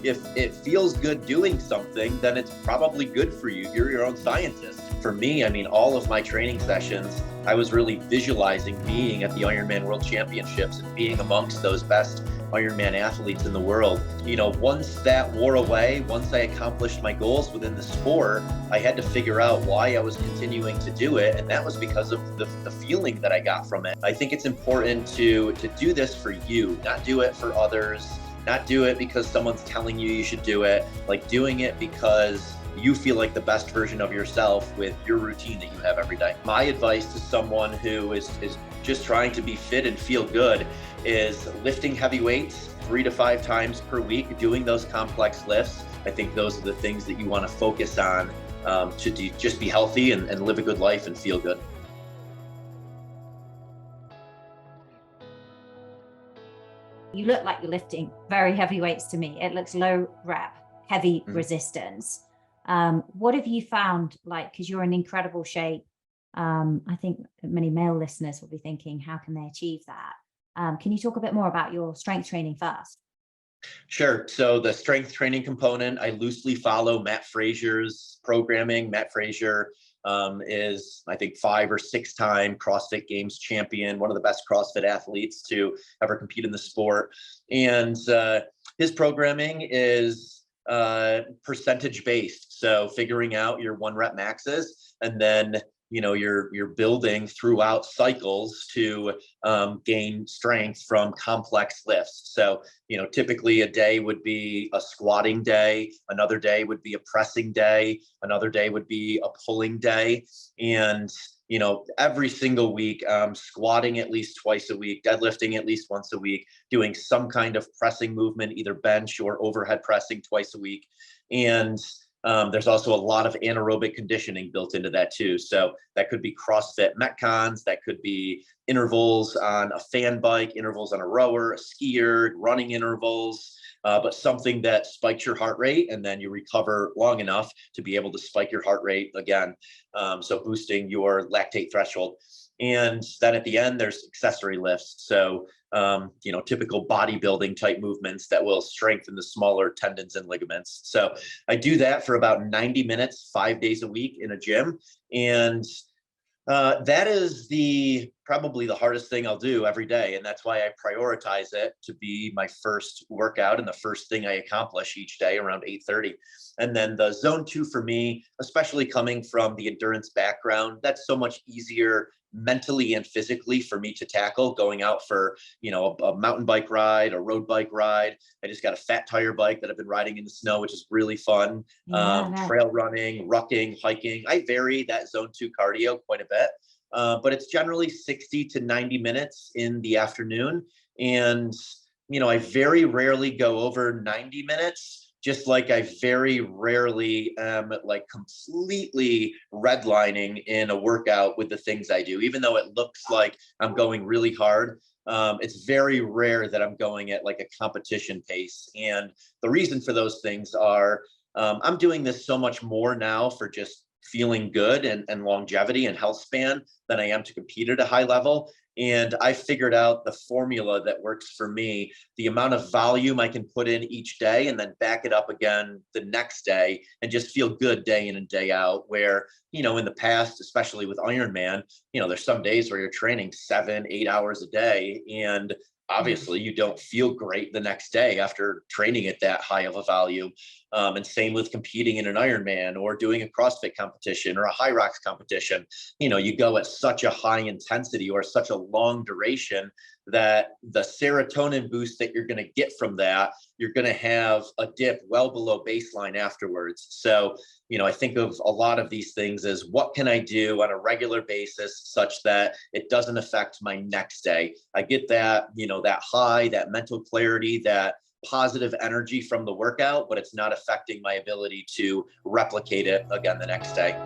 if it feels good doing something, then it's probably good for you. You're your own scientist. For me, I mean, all of my training sessions, I was really visualizing being at the Ironman World Championships and being amongst those best Ironman athletes in the world. You know, once that wore away, once I accomplished my goals within the sport, I had to figure out why I was continuing to do it. And that was because of the feeling that I got from it. I think it's important to do this for you, not do it for others, not do it because someone's telling you should do it, like doing it because you feel like the best version of yourself with your routine that you have every day. My advice to someone who is just trying to be fit and feel good is lifting heavy weights 3 to 5 times per week, doing those complex lifts. I think those are the things that you want to focus on to just be healthy and live a good life and feel good. You look like you're lifting very heavy weights to me. It looks low rep, heavy resistance. What have you found, like, because you're in incredible shape? I think many male listeners will be thinking, how can they achieve that? Can you talk a bit more about your strength training first? Sure. So the strength training component, I loosely follow Matt Fraser's programming. Matt Fraser is, I think, 5 or 6 time CrossFit Games champion, one of the best CrossFit athletes to ever compete in the sport. And his programming is percentage based. So figuring out your 1 rep maxes, and then you're building throughout cycles to gain strength from complex lifts. So typically a day would be a squatting day, another day would be a pressing day, another day would be a pulling day, and every single week, squatting at least twice a week, deadlifting at least once a week, doing some kind of pressing movement, either bench or overhead pressing twice a week. And there's also a lot of anaerobic conditioning built into that too. So that could be CrossFit Metcons, that could be intervals on a fan bike, intervals on a rower, a skier, running intervals, but something that spikes your heart rate and then you recover long enough to be able to spike your heart rate again. So boosting your lactate threshold. And then at the end, there's accessory lifts. So, typical bodybuilding type movements that will strengthen the smaller tendons and ligaments. So I do that for about 90 minutes, 5 days a week in a gym. And that is probably the hardest thing I'll do every day. And that's why I prioritize it to be my first workout and the first thing I accomplish each day around 8:30. And then the zone 2 for me, especially coming from the endurance background, that's so much easier mentally and physically for me to tackle, going out for, a mountain bike ride, a road bike ride. I just got a fat tire bike that I've been riding in the snow, which is really fun. Trail running, rucking, hiking. I vary that zone 2 cardio quite a bit. But it's generally 60 to 90 minutes in the afternoon. And, I very rarely go over 90 minutes, just like I very rarely am like completely redlining in a workout with the things I do, even though it looks like I'm going really hard. It's very rare that I'm going at like a competition pace. And the reason for those things are I'm doing this so much more now for just feeling good and longevity and health span than I am to compete at a high level. And I figured out the formula that works for me, the amount of volume I can put in each day and then back it up again the next day and just feel good day in and day out. Where, in the past, especially with Ironman, there's some days where you're training 7-8 hours a day, and obviously you don't feel great the next day after training at that high of a volume. And same with competing in an Ironman or doing a CrossFit competition or a high rocks competition. You go at such a high intensity or such a long duration that the serotonin boost that you're going to get from that, you're going to have a dip well below baseline afterwards. So, I think of a lot of these things as what can I do on a regular basis such that it doesn't affect my next day. I get that, that high, that mental clarity, that positive energy from the workout, but it's not affecting my ability to replicate it again the next day.